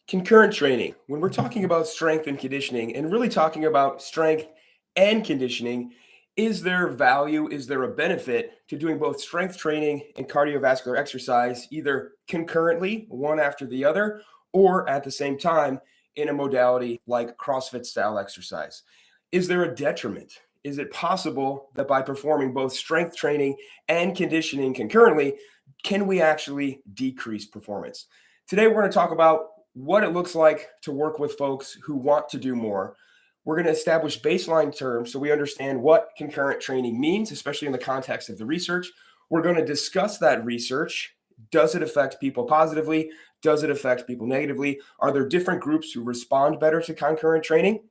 Concurrent training. When we're talking about strength and conditioning and really talking about strength and conditioning, is there value, is there a benefit to doing both strength training and cardiovascular exercise, either concurrently, one after the other, or at the same time in a modality like CrossFit style exercise? Is there a detriment? Is it possible that by performing both strength training and conditioning concurrently, can we actually decrease performance? Today, we're going to talk about what it looks like to work with folks who want to do more. We're going to establish baseline terms so we understand what concurrent training means, especially in the context of the research. We're going to discuss that research. Does it affect people positively? Does it affect people negatively? Are there different groups who respond better to concurrent training?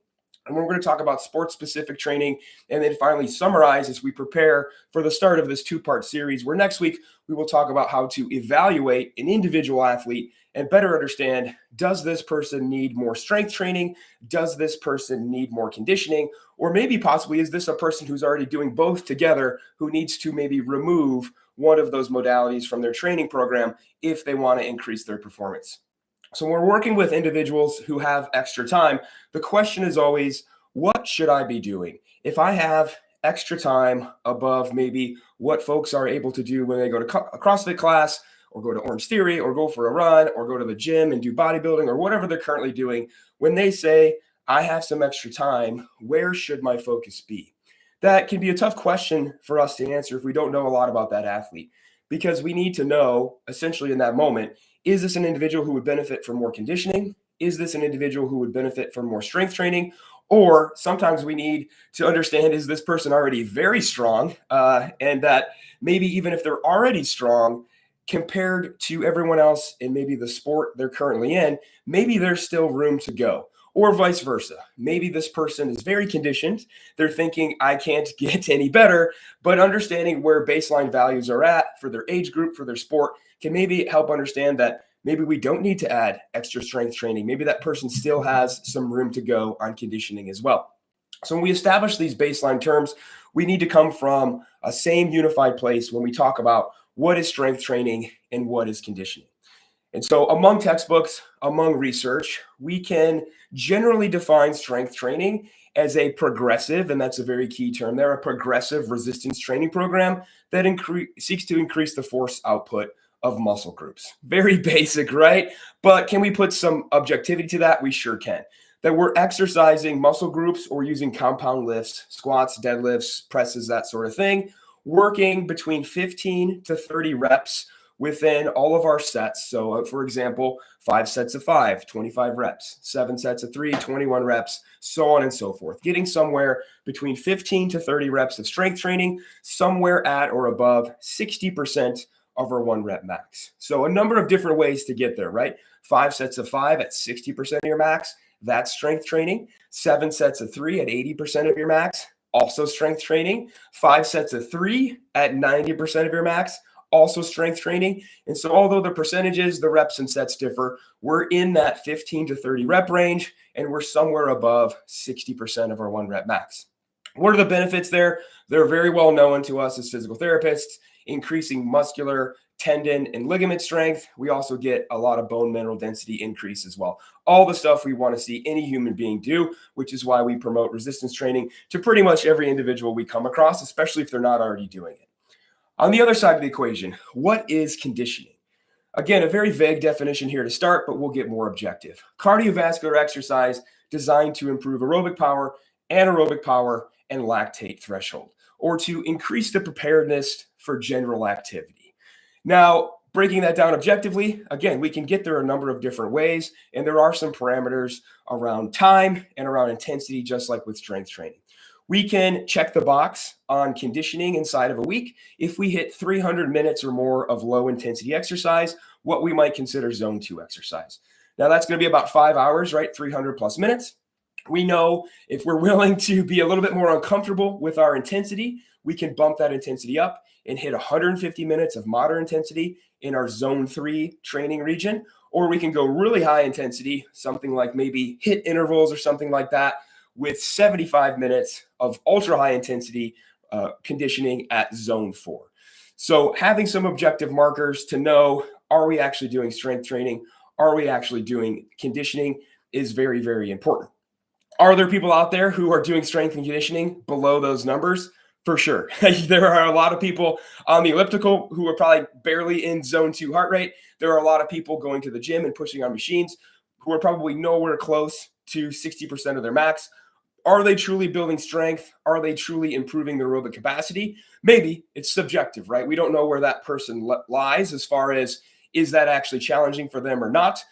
And we're going to talk about sports-specific training and then finally summarize as we prepare for the start of this two-part series, where next week we will talk about how to evaluate an individual athlete and better understand, does this person need more strength training? Does this person need more conditioning? Or maybe possibly, is this a person who's already doing both together who needs to maybe remove one of those modalities from their training program if they want to increase their performance? So when we're working with individuals who have extra time, the question is always, what should I be doing? If I have extra time above maybe what folks are able to do when they go to a CrossFit class or go to Orange Theory or go for a run or go to the gym and do bodybuilding or whatever they're currently doing, when they say, I have some extra time, where should my focus be? That can be a tough question for us to answer if we don't know a lot about that athlete, because we need to know essentially in that moment, is this an individual who would benefit from more conditioning? Is this an individual who would benefit from more strength training? Or sometimes we need to understand, is this person already very strong? And that maybe even if they're already strong, compared to everyone else in maybe the sport they're currently in, maybe there's still room to go. Or vice versa. Maybe this person is very conditioned. They're thinking, I can't get any better, but understanding where baseline values are at for their age group, for their sport, can maybe help understand that maybe we don't need to add extra strength training. Maybe that person still has some room to go on conditioning as well. So when we establish these baseline terms, we need to come from a same unified place when we talk about what is strength training and what is conditioning. And so among textbooks, among research, we can generally define strength training as a progressive, and that's a very key term there, a progressive resistance training program that seeks to increase the force output of muscle groups. Very basic, right? But can we put some objectivity to that? We sure can. That we're exercising muscle groups or using compound lifts, squats, deadlifts, presses, that sort of thing, working between 15 to 30 reps within all of our sets. So for example, 5 sets of 5, 25 reps, 7 sets of 3, 21 reps, so on and so forth. Getting somewhere between 15 to 30 reps of strength training, somewhere at or above 60% of our 1 rep max. So a number of different ways to get there, right? 5 sets of 5 at 60% of your max, that's strength training. 7 sets of 3 at 80% of your max, also strength training. 5 sets of 3 at 90% of your max, also strength training. And so although the percentages, the reps and sets differ, we're in that 15 to 30 rep range, and we're somewhere above 60% of our 1 rep max. What are the benefits there? They're very well known to us as physical therapists, increasing muscular, tendon, and ligament strength. We also get a lot of bone mineral density increase as well. All the stuff we want to see any human being do, which is why we promote resistance training to pretty much every individual we come across, especially if they're not already doing it. On the other side of the equation, what is conditioning? Again, a very vague definition here to start, but we'll get more objective. Cardiovascular exercise designed to improve aerobic power, anaerobic power, and lactate threshold, or to increase the preparedness for general activity. Now, breaking that down objectively, again, we can get there a number of different ways, and there are some parameters around time and around intensity, just like with strength training. We can check the box on conditioning inside of a week if we hit 300 minutes or more of low intensity exercise, what we might consider zone 2 exercise. Now that's going to be about 5 hours, right? 300 plus minutes. We know if we're willing to be a little bit more uncomfortable with our intensity, we can bump that intensity up and hit 150 minutes of moderate intensity in our zone 3 training region, or we can go really high intensity, something like maybe HIIT intervals or something like that, with 75 minutes of ultra high intensity conditioning at zone 4. So having some objective markers to know, are we actually doing strength training? are we actually doing conditioning is very, very important. Are there people out there who are doing strength and conditioning below those numbers? For sure. There are a lot of people on the elliptical who are probably barely in zone 2 heart rate. There are a lot of people going to the gym and pushing on machines who are probably nowhere close to 60% of their max. Are they truly building strength? Are they truly improving their aerobic capacity? Maybe. It's subjective, right? We don't know where that person lies as far as is that actually challenging for them or not.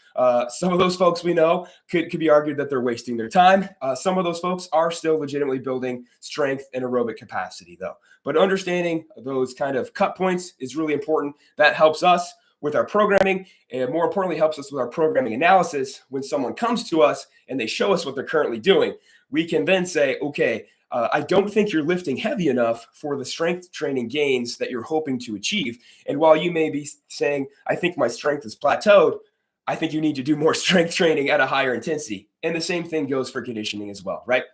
Some of those folks we know could be argued that they're wasting their time. Some of those folks are still legitimately building strength and aerobic capacity, though. But understanding those kind of cut points is really important. That helps us with our programming, and more importantly, helps us with our programming analysis. When someone comes to us and they show us what they're currently doing, we can then say, okay, I don't think you're lifting heavy enough for the strength training gains that you're hoping to achieve. And while you may be saying, I think my strength is plateaued, I think you need to do more strength training at a higher intensity. And the same thing goes for conditioning as well, right?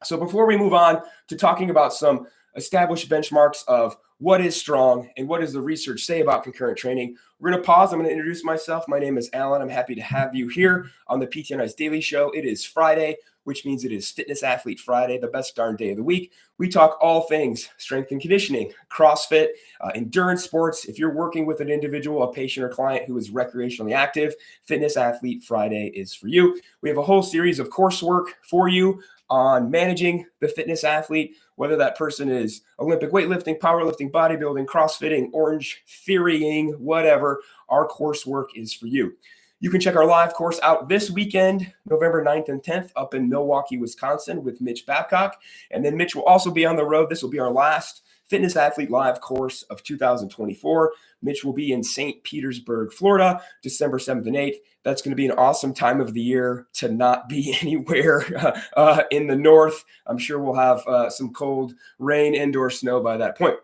So before we move on to talking about some established benchmarks of what is strong and what does the research say about concurrent training, we're going to pause. I'm going to introduce myself. My name is Alan. I'm happy to have you here on the PTNI's Daily Show. It is Friday, which means it is Fitness Athlete Friday, the best darn day of the week. We talk all things strength and conditioning, CrossFit, endurance sports. If you're working with an individual, a patient or client who is recreationally active, Fitness Athlete Friday is for you. We have a whole series of coursework for you on managing the fitness athlete, whether that person is Olympic weightlifting, powerlifting, bodybuilding, CrossFitting, Orange Theorying, whatever, our coursework is for you. You can check our live course out this weekend, November 9th and 10th, up in Milwaukee, Wisconsin with Mitch Babcock. And then Mitch will also be on the road. This will be our last Fitness Athlete Live course of 2024. Mitch will be in St. Petersburg, Florida, December 7th and 8th. That's going to be an awesome time of the year to not be anywhere in the north. I'm sure we'll have some cold rain, indoor snow by that point.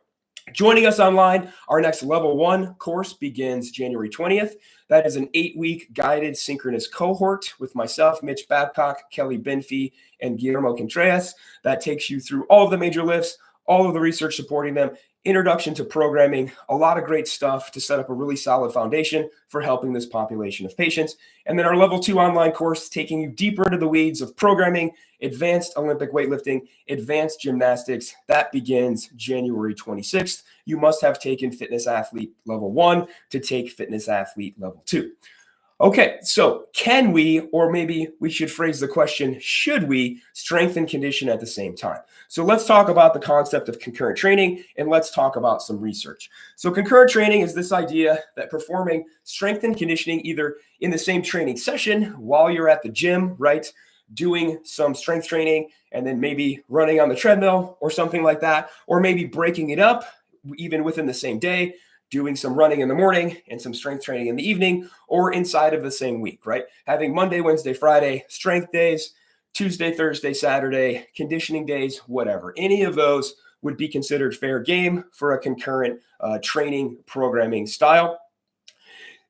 Joining us online, our next level 1 course begins January 20th. That is an 8-week guided synchronous cohort with myself, Mitch Babcock, Kelly Benfey, and Guillermo Contreras. That takes you through all of the major lifts, all of the research supporting them, introduction to programming, a lot of great stuff to set up a really solid foundation for helping this population of patients. And then our level 2 online course taking you deeper into the weeds of programming, advanced Olympic weightlifting, advanced gymnastics. That begins January 26th. You must have taken Fitness Athlete Level 1 to take Fitness Athlete Level 2. Okay, so can we, or maybe we should phrase the question, should we strengthen condition at the same time? So let's talk about the concept of concurrent training, and let's talk about some research. So concurrent training is this idea that performing strength and conditioning either in the same training session while you're at the gym, right, doing some strength training and then maybe running on the treadmill or something like that, or maybe breaking it up even within the same day, doing some running in the morning and some strength training in the evening, or inside of the same week, right? Having Monday, Wednesday, Friday, strength days, Tuesday, Thursday, Saturday, conditioning days, whatever. Any of those would be considered fair game for a concurrent training programming style.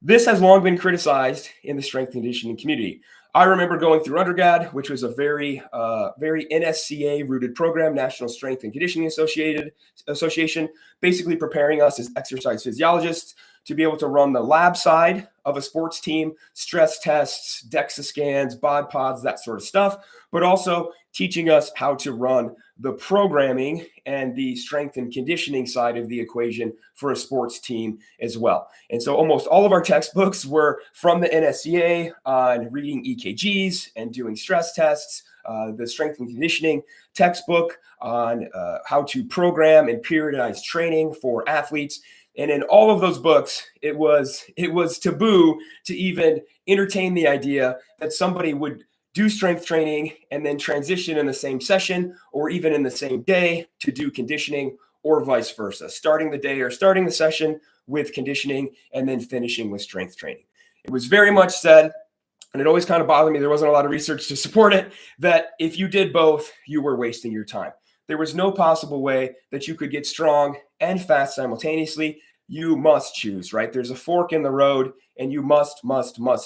This has long been criticized in the strength conditioning community. I remember going through undergrad, which was a very NSCA-rooted program, National Strength and Conditioning Association, basically preparing us as exercise physiologists to be able to run the lab side of a sports team, stress tests, DEXA scans, bod pods, that sort of stuff, but also teaching us how to run the programming and the strength and conditioning side of the equation for a sports team as well. And so almost all of our textbooks were from the NSCA on reading EKGs and doing stress tests, the strength and conditioning textbook on how to program and periodize training for athletes. And in all of those books, it was taboo to even entertain the idea that somebody would do strength training and then transition in the same session or even in the same day to do conditioning, or vice versa, starting the day or starting the session with conditioning and then finishing with strength training. It was very much said, and it always kind of bothered me, there wasn't a lot of research to support it, that if you did both, you were wasting your time. There was no possible way that you could get strong and fast simultaneously. You must choose, right? There's a fork in the road and you must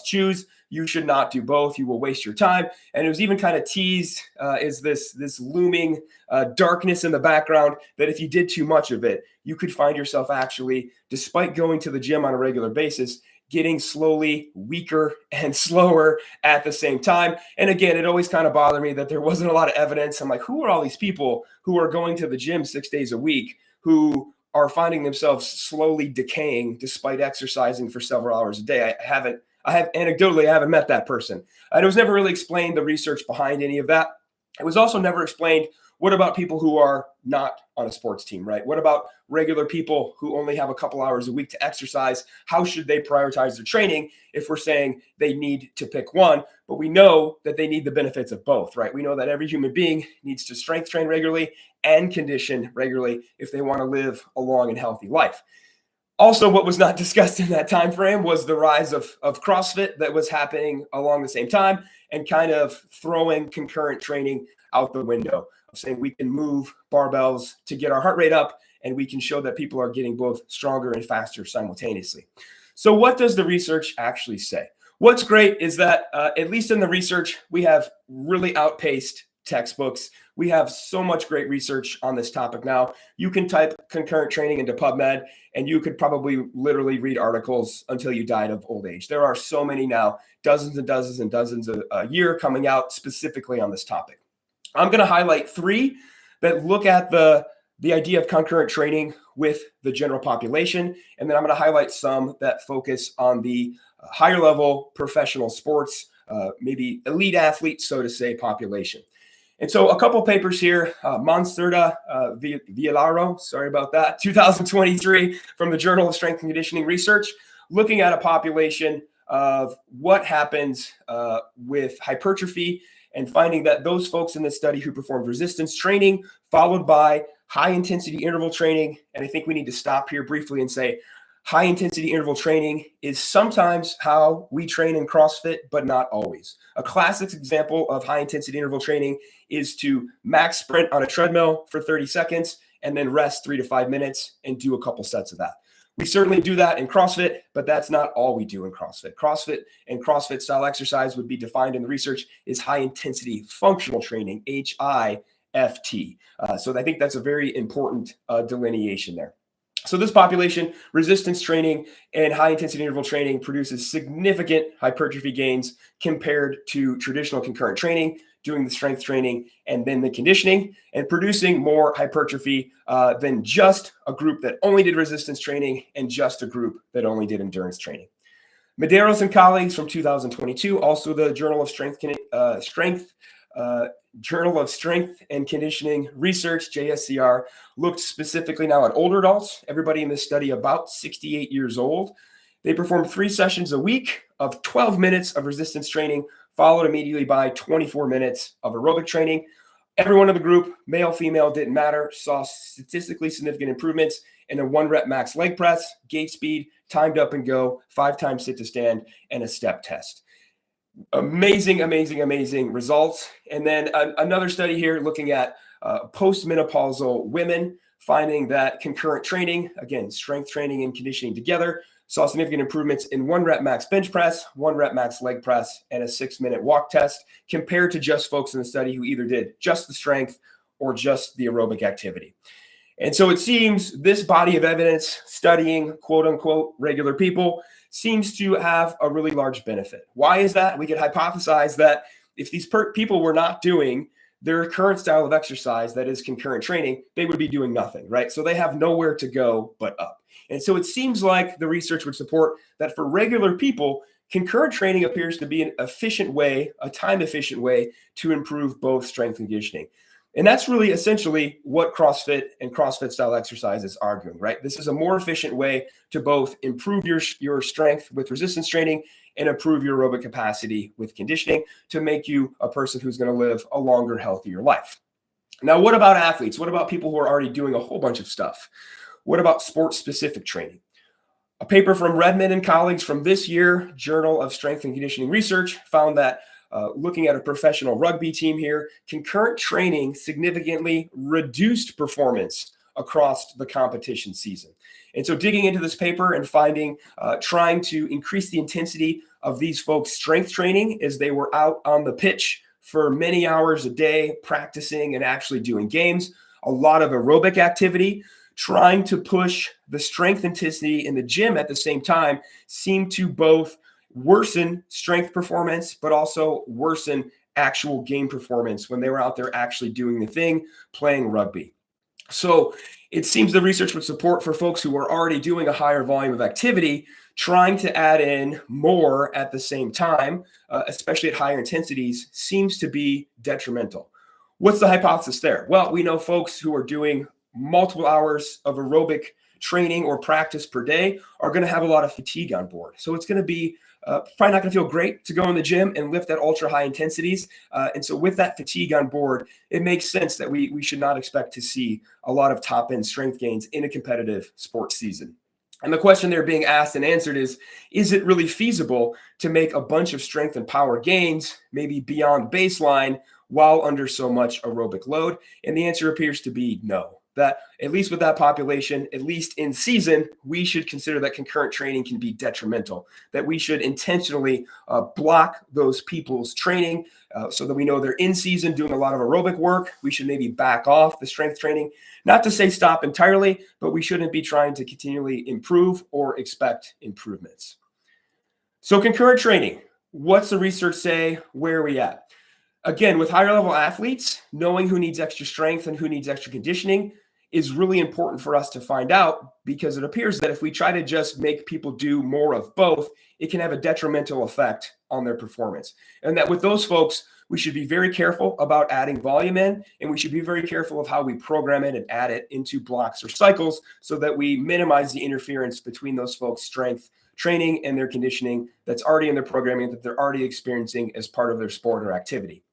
choose. You should not do both. You will waste your time. And it was even kind of teased is this looming darkness in the background that if you did too much of it, you could find yourself actually, despite going to the gym on a regular basis, getting slowly weaker and slower at the same time. And again, it always kind of bothered me that there wasn't a lot of evidence. I'm like, who are all these people who are going to the gym 6 days a week who are finding themselves slowly decaying despite exercising for several hours a day? I have anecdotally, I haven't met that person. And it was never really explained the research behind any of that. It was also never explained, what about people who are not on a sports team, right? What about regular people who only have a couple hours a week to exercise? How should they prioritize their training if we're saying they need to pick one? But we know that they need the benefits of both, right? We know that every human being needs to strength train regularly and condition regularly if they want to live a long and healthy life. Also, what was not discussed in that time frame was the rise of CrossFit that was happening along the same time and kind of throwing concurrent training out the window, of saying we can move barbells to get our heart rate up and we can show that people are getting both stronger and faster simultaneously. So what does the research actually say? What's great is that at least in the research, we have really outpaced textbooks. We have so much great research on this topic now. You can type concurrent training into PubMed and you could probably literally read articles until you died of old age. There are so many now, dozens and dozens and dozens a year coming out specifically on this topic. I'm going to highlight 3 that look at the idea of concurrent training with the general population. And then I'm going to highlight some that focus on the higher level professional sports, maybe elite athletes, so to say, population. And so a couple papers here, Monserda Villaro, sorry about that, 2023 from the Journal of Strength and Conditioning Research, looking at a population of what happens with hypertrophy and finding that those folks in this study who performed resistance training followed by high intensity interval training. And I think we need to stop here briefly and say high intensity interval training is sometimes how we train in CrossFit, but not always. A classic example of high intensity interval training is to max sprint on a treadmill for 30 seconds and then rest 3 to 5 minutes and do a couple sets of that. We certainly do that in CrossFit, but that's not all we do in CrossFit. CrossFit and CrossFit style exercise would be defined in the research as high intensity functional training, HIFT. So I think that's a very important delineation there. So this population, resistance training and high intensity interval training produces significant hypertrophy gains compared to traditional concurrent training, doing the strength training and then the conditioning, and producing more hypertrophy than just a group that only did resistance training and just a group that only did endurance training. Medeiros and colleagues from 2022, also the Journal of Journal of Strength and Conditioning Research, JSCR, looked specifically now at older adults, everybody in this study about 68 years old. They performed 3 sessions a week of 12 minutes of resistance training, followed immediately by 24 minutes of aerobic training. Everyone in the group, male, female, didn't matter, saw statistically significant improvements in a 1 rep max leg press, gait speed, timed up and go, 5 times sit to stand, and a step test. Amazing, amazing, amazing results. And then another study here looking at postmenopausal women, finding that concurrent training, again, strength training and conditioning together, saw significant improvements in 1 rep max bench press, 1 rep max leg press, and a 6-minute walk test compared to just folks in the study who either did just the strength or just the aerobic activity. And so it seems this body of evidence studying quote unquote regular people seems to have a really large benefit. Why is that? We could hypothesize that if these people were not doing their current style of exercise, that is concurrent training, they would be doing nothing, right? So they have nowhere to go but up. And so it seems like the research would support that for regular people, concurrent training appears to be an efficient way, a time efficient way to improve both strength and conditioning. And that's really essentially what CrossFit and CrossFit style exercise is arguing, right? This is a more efficient way to both improve your strength with resistance training and improve your aerobic capacity with conditioning to make you a person who's going to live a longer, healthier life. Now, what about athletes? What about people who are already doing a whole bunch of stuff? What about sport-specific training? A paper from Redmond and colleagues from this year, Journal of Strength and Conditioning Research, found that looking at a professional rugby team here, concurrent training significantly reduced performance across the competition season. And so digging into this paper and finding, trying to increase the intensity of these folks' strength training as they were out on the pitch for many hours a day, practicing and actually doing games, a lot of aerobic activity, trying to push the strength intensity in the gym at the same time seemed to both worsen strength performance, but also worsen actual game performance when they were out there actually doing the thing, playing rugby. So it seems the research would support for folks who are already doing a higher volume of activity, trying to add in more at the same time, especially at higher intensities, seems to be detrimental. What's the hypothesis there? Well, we know folks who are doing multiple hours of aerobic training or practice per day are going to have a lot of fatigue on board. So it's going to be probably not going to feel great to go in the gym and lift at ultra high intensities. And so with that fatigue on board, it makes sense that we should not expect to see a lot of top end strength gains in a competitive sports season. And the question they're being asked and answered is it really feasible to make a bunch of strength and power gains, maybe beyond baseline, while under so much aerobic load? And the answer appears to be no. That at least with that population, at least in season, we should consider that concurrent training can be detrimental, that we should intentionally block those people's training so that we know they're in season doing a lot of aerobic work. We should maybe back off the strength training, not to say stop entirely, but we shouldn't be trying to continually improve or expect improvements. So concurrent training, what's the research say? Where are we at? Again, with higher level athletes, knowing who needs extra strength and who needs extra conditioning is really important for us to find out, because it appears that if we try to just make people do more of both, it can have a detrimental effect on their performance. And that with those folks, we should be very careful about adding volume in, and we should be very careful of how we program it and add it into blocks or cycles so that we minimize the interference between those folks' strength training and their conditioning that's already in their programming, that they're already experiencing as part of their sport or activity.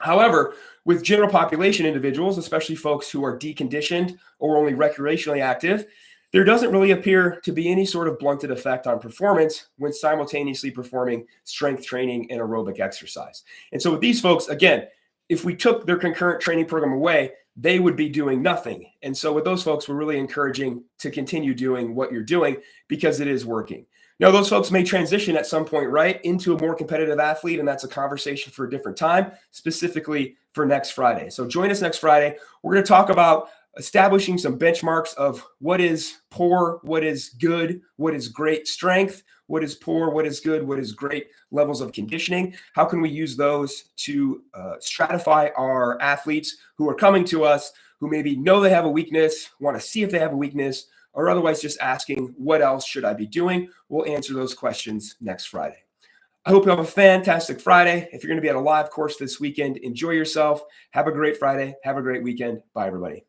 However, with general population individuals, especially folks who are deconditioned or only recreationally active, there doesn't really appear to be any sort of blunted effect on performance when simultaneously performing strength training and aerobic exercise. And so with these folks, again, if we took their concurrent training program away, they would be doing nothing. And so with those folks, we're really encouraging to continue doing what you're doing because it is working. Now, those folks may transition at some point, right, into a more competitive athlete, and that's a conversation for a different time, specifically for next Friday. So join us next Friday. We're going to talk about establishing some benchmarks of what is poor, what is good, what is great strength, what is poor, what is good, what is great levels of conditioning. How can we use those to stratify our athletes who are coming to us, who maybe know they have a weakness, want to see if they have a weakness, or otherwise just asking, what else should I be doing? We'll answer those questions next Friday. I hope you have a fantastic Friday. If you're going to be at a live course this weekend, enjoy yourself. Have a great Friday. Have a great weekend. Bye, everybody.